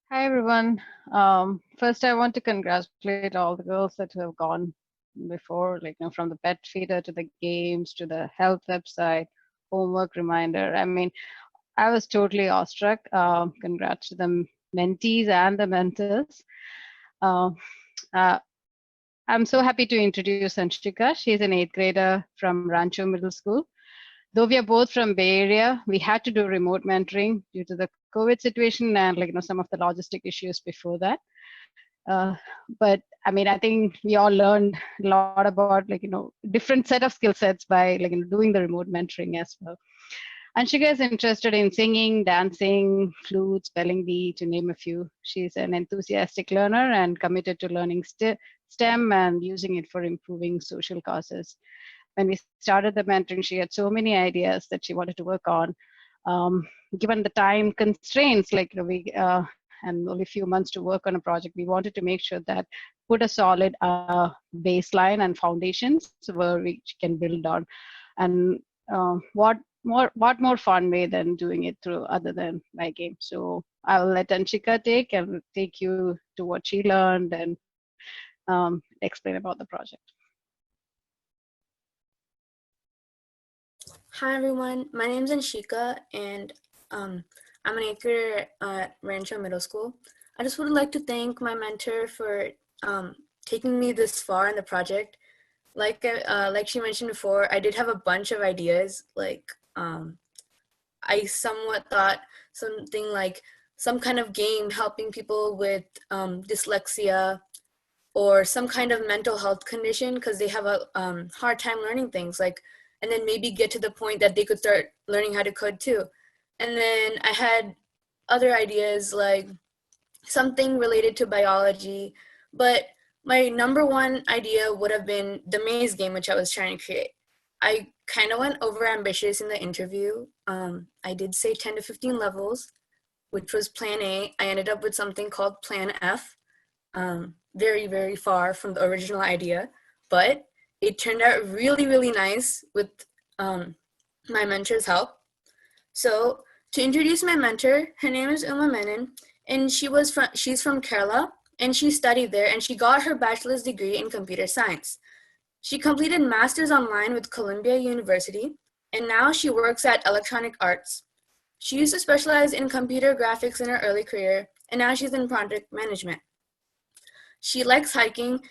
Hi everyone. First, I want to congratulate all the girls that have gone before, from the pet feeder to the games to the health website, homework reminder. I mean, I was totally awestruck. Congrats to the mentees and the mentors. Uh, uh, I'm so happy to introduce Anshika. She's an eighth grader from Rancho Middle School. Though we are both from Bay Area, we had to do remote mentoring due to the COVID situation and some of the logistic issues before that. Uh, but I mean, I think we all learned a lot about different set of skill sets by doing the remote mentoring as well. Anshika is interested in singing, dancing, flute, spelling bee, to name a few. She's an enthusiastic learner and committed to learning STEM and using it for improving social causes. When we started the mentoring, she had so many ideas that she wanted to work on. Given the time constraints, and only a few months to work on a project, we wanted to make sure that put a solid baseline and foundations where we can build on. And what more fun way than doing it through other than my game? So I'll let Anshika take you to what she learned and explain about the project. Hi everyone, my name is Anshika and I'm an eighth grader at Rancho Middle School. I just would like to thank my mentor for taking me this far in the project. Like she mentioned before, I did have a bunch of ideas. I somewhat thought something like some kind of game helping people with dyslexia or some kind of mental health condition because they have a hard time learning things, and then maybe get to the point that they could start learning how to code too. And then I had other ideas like something related to biology, but my number one idea would have been the maze game, which I was trying to create. I kind of went over ambitious in the interview. I did say 10 to 15 levels, which was plan A. I ended up with something called plan F. Very, very far from the original idea, but it turned out really, really nice with my mentor's help. So to introduce my mentor, her name is Uma Menon, and she's from Kerala, and she studied there, and she got her bachelor's degree in computer science. She completed master's online with Columbia University, and now she works at Electronic Arts. She used to specialize in computer graphics in her early career, and now she's in project management. She likes hiking,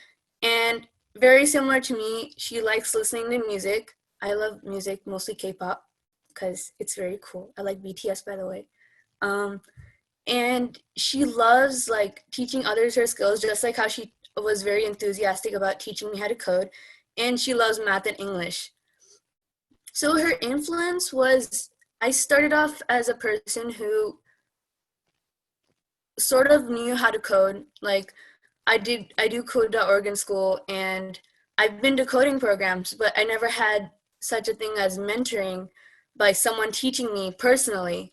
and very similar to me, she likes listening to music. I love music, mostly K-pop, because it's very cool. I like BTS, by the way. And she loves teaching others her skills, just like how she was very enthusiastic about teaching me how to code. And she loves math and English. So her influence was, I started off as a person who sort of knew how to code. I do code.org in school, and I've been to coding programs, but I never had such a thing as mentoring by someone teaching me personally.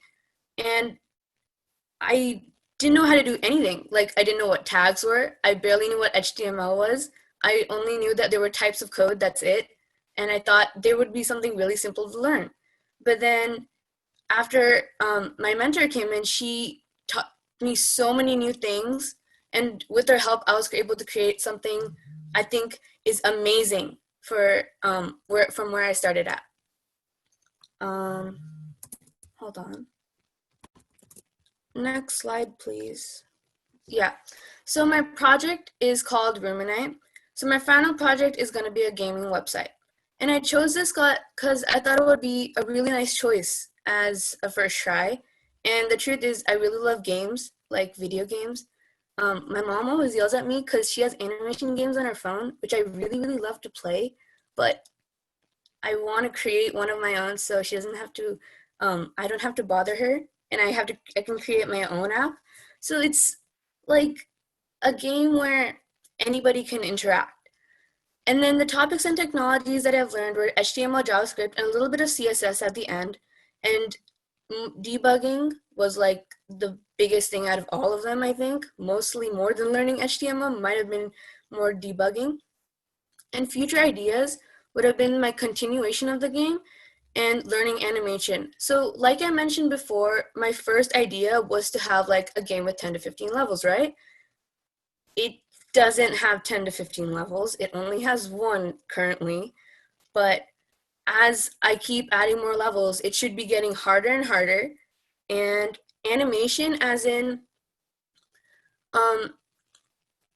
And I didn't know how to do anything. I didn't know what tags were. I barely knew what HTML was. I only knew that there were types of code, that's it. And I thought there would be something really simple to learn. But then after my mentor came in, she taught me so many new things. And with her help, I was able to create something I think is amazing for from where I started at. Hold on. Next slide, please. Yeah. So my project is called Ruminate. So my final project is going to be a gaming website. And I chose this because I thought it would be a really nice choice as a first try. And the truth is, I really love games, like video games. My mom always yells at me because she has animation games on her phone, which I really, really love to play, but I want to create one of my own so she doesn't have to, I don't have to bother her, and I can create my own app. So it's like a game where anybody can interact. And then the topics and technologies that I've learned were HTML, JavaScript, and a little bit of CSS at the end. And debugging was the biggest thing out of all of them, I think. Mostly more than learning HTML, might have been more debugging. And future ideas would have been my continuation of the game and learning animation. So like I mentioned before, my first idea was to have like a game with 10 to 15 levels, right? It doesn't have 10 to 15 levels. It only has one currently, but as I keep adding more levels, it should be getting harder and harder. And animation, as in, um,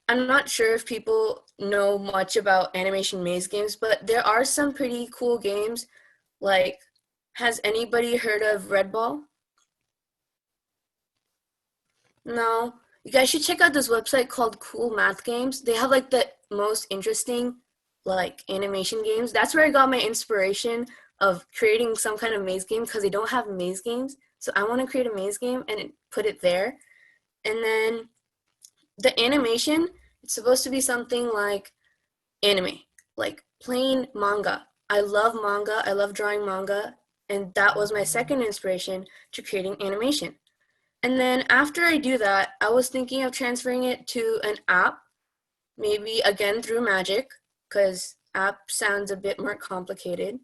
I'm not sure if people know much about animation maze games, but there are some pretty cool games. Like, has anybody heard of Red Ball? No. You guys should check out this website called Cool Math Games. They have like the most interesting like animation games. That's where I got my inspiration of creating some kind of maze game because they don't have maze games. So I want to create a maze game and put it there. And then the animation, it's supposed to be something like anime, like plain manga. I love manga. I love drawing manga. And that was my second inspiration to creating animation. And then after I do that, I was thinking of transferring it to an app, maybe again through Magic, because app sounds a bit more complicated.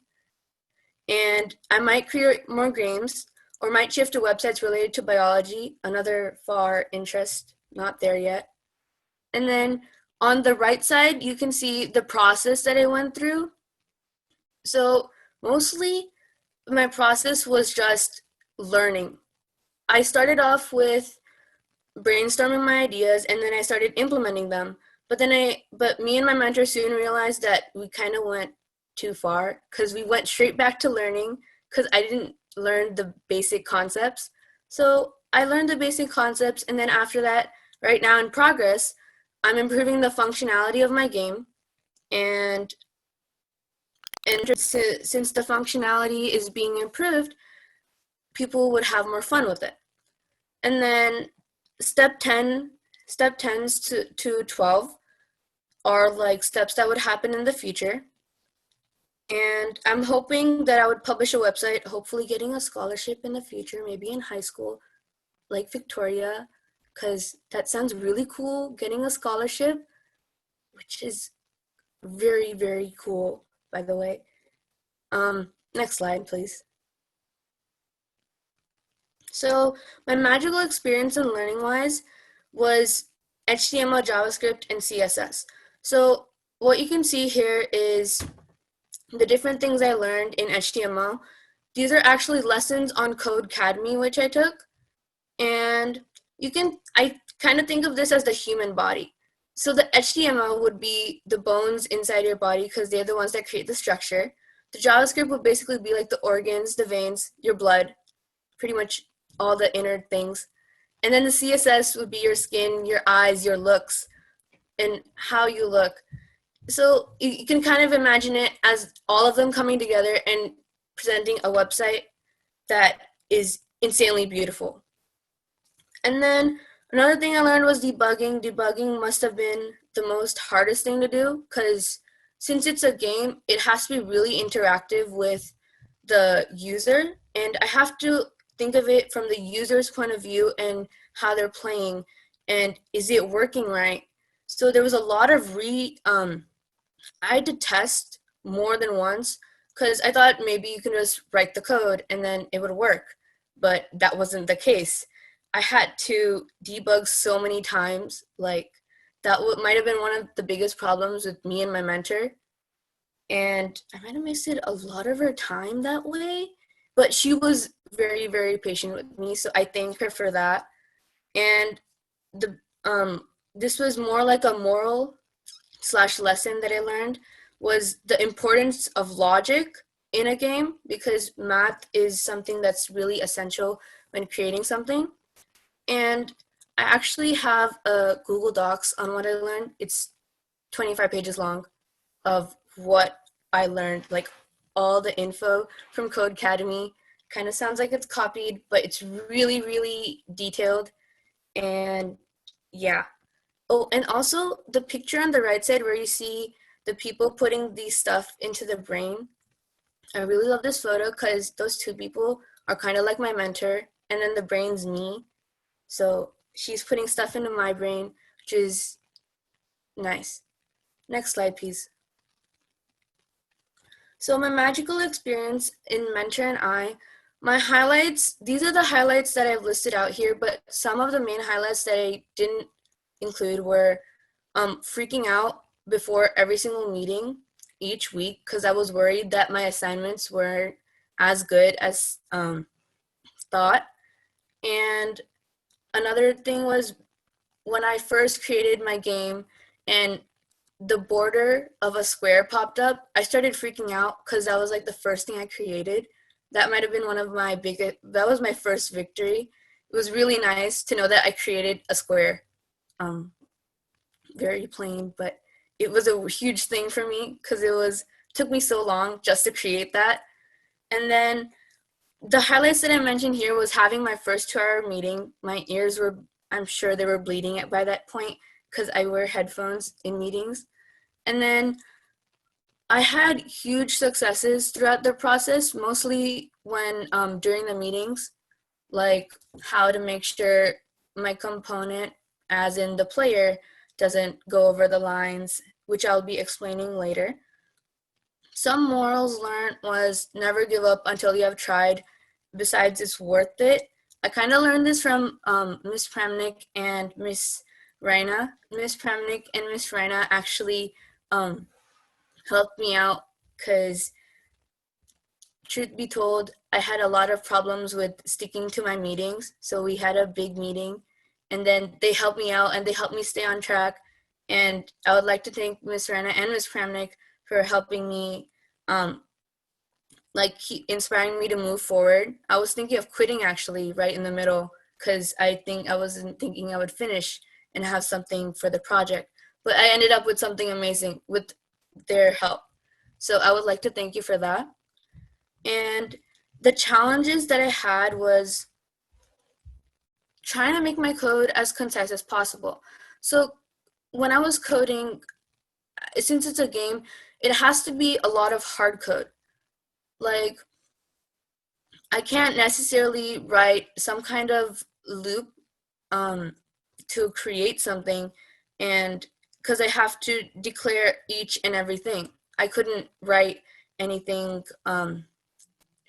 And I might create more games or might shift to websites related to biology, another far interest, not there yet. And then on the right side, you can see the process that I went through. So mostly my process was just learning. I started off with brainstorming my ideas and then I started implementing them. But me and my mentor soon realized that we kind of went too far because we went straight back to learning because I didn't learn the basic concepts. So I learned the basic concepts and then after that, right now in progress, I'm improving the functionality of my game and since the functionality is being improved, people would have more fun with it. And then step 10 step 10s to 12 are like steps that would happen in the future, and I'm hoping that I would publish a website, hopefully getting a scholarship in the future, maybe in high school like Victoria, because that sounds really cool, getting a scholarship, which is very, very cool, by the way. Next slide, please. So my magical experience in learning wise was HTML, JavaScript, and CSS. So what you can see here is the different things I learned in HTML. These are actually lessons on Codecademy, which I took. And I kind of think of this as the human body. So the HTML would be the bones inside your body because they're the ones that create the structure. The JavaScript would basically be like the organs, the veins, your blood, pretty much all the inner things. And then the CSS would be your skin, your eyes, your looks, and how you look. So you can kind of imagine it as all of them coming together and presenting a website that is insanely beautiful. And then another thing I learned was debugging. Debugging must have been the most hardest thing to do because since it's a game, it has to be really interactive with the user, and I have to think of it from the user's point of view and how they're playing and is it working right. So there was a lot of I had to test more than once because I thought maybe you can just write the code and then it would work, but that wasn't the case. I had to debug so many times. Like that might have been one of the biggest problems with me and my mentor, and I might have wasted a lot of her time that way, but she was very, very patient with me, so I thank her for that. And the this was more like a moral slash lesson that I learned was the importance of logic in a game because math is something that's really essential when creating something. And I actually have a Google Docs on what I learned. It's 25 pages long of what I learned, like all the info from Codecademy. Kind of sounds like it's copied, but it's really, really detailed. And yeah. Oh, and also the picture on the right side where you see the people putting these stuff into the brain. I really love this photo because those two people are kind of like my mentor, and then the brain's me. So she's putting stuff into my brain, which is nice. Next slide, please. So my magical experience in Mentor and I, my highlights, these are the highlights that I've listed out here, but some of the main highlights that I didn't include were freaking out before every single meeting each week because I was worried that my assignments weren't as good as thought. And another thing was when I first created my game and the border of a square popped up, I started freaking out because that was like the first thing I created. That might have been one of my biggest, that was my first victory. It was really nice to know that I created a square. Very plain, but it was a huge thing for me because took me so long just to create that. And then the highlights that I mentioned here was having my first 2-hour meeting. My ears were, I'm sure they were bleeding by that point because I wear headphones in meetings. And then I had huge successes throughout the process, mostly when during the meetings, like how to make sure my component, as in the player, doesn't go over the lines, which I'll be explaining later. Some morals learned was never give up until you have tried. Besides, it's worth it. I kind of learned this from Miss Pramnik and Miss Raina. Miss Pramnik and Miss Raina actually helped me out because, truth be told, I had a lot of problems with sticking to my meetings. So we had a big meeting and then they helped me out and they helped me stay on track. And I would like to thank Miss Rana and Miss Pramnik for helping me, inspiring me to move forward. I was thinking of quitting actually right in the middle because I wasn't thinking I would finish and have something for the project. But I ended up with something amazing with their help. So I would like to thank you for that. And the challenges that I had was trying to make my code as concise as possible. So when I was coding, since it's a game, it has to be a lot of hard code. Like, I can't necessarily write some kind of loop to create something, and because I have to declare each and everything. I couldn't write anything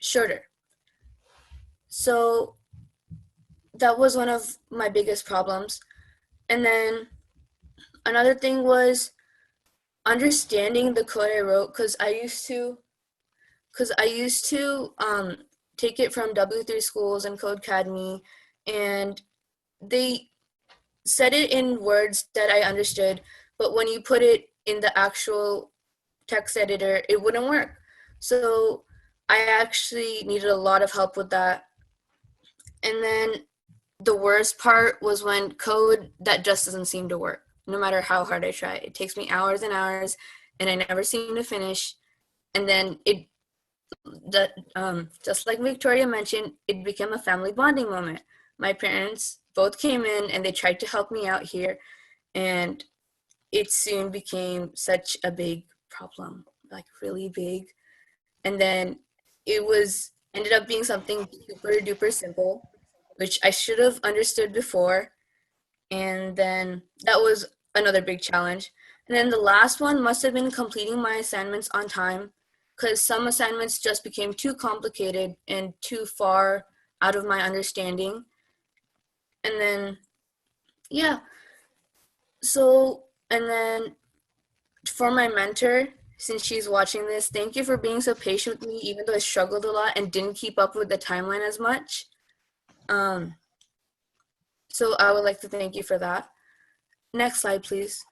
shorter. So that was one of my biggest problems. And then another thing was understanding the code I wrote because I used to take it from W3 schools and Codecademy, and they said it in words that I understood, but when you put it in the actual text editor, it wouldn't work. So I actually needed a lot of help with that. And then the worst part was when code that just doesn't seem to work, no matter how hard I try. It takes me hours and hours, and I never seem to finish. And then just like Victoria mentioned, it became a family bonding moment. My parents both came in and they tried to help me out here, and it soon became such a big problem, like really big. And then ended up being something super duper simple, which I should have understood before. And then that was another big challenge. And then the last one must have been completing my assignments on time, because some assignments just became too complicated and too far out of my understanding. And then, yeah. So, and then for my mentor, since she's watching this, thank you for being so patient with me, even though I struggled a lot and didn't keep up with the timeline as much. So I would like to thank you for that. Next slide, please.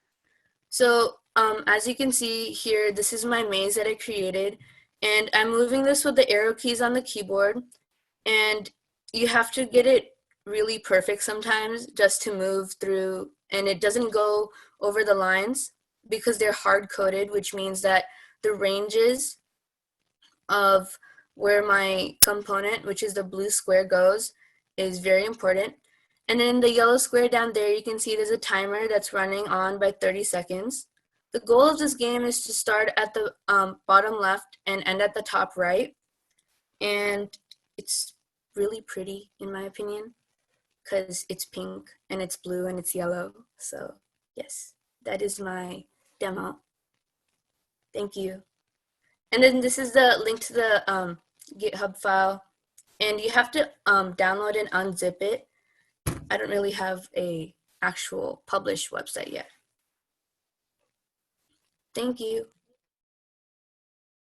So as you can see here, this is my maze that I created, and I'm moving this with the arrow keys on the keyboard, and you have to get it really perfect sometimes just to move through, and it doesn't go over the lines because they're hard-coded, which means that the ranges of where my component, which is the blue square, goes is very important. And then the yellow square down there, you can see there's a timer that's running on by 30 seconds. The goal of this game is to start at the bottom left and end at the top right. And it's really pretty, in my opinion, because it's pink and it's blue and it's yellow. So yes, that is my demo. Thank you. And then this is the link to the GitHub file. And you have to download and unzip it. I don't really have a actual published website yet. Thank you.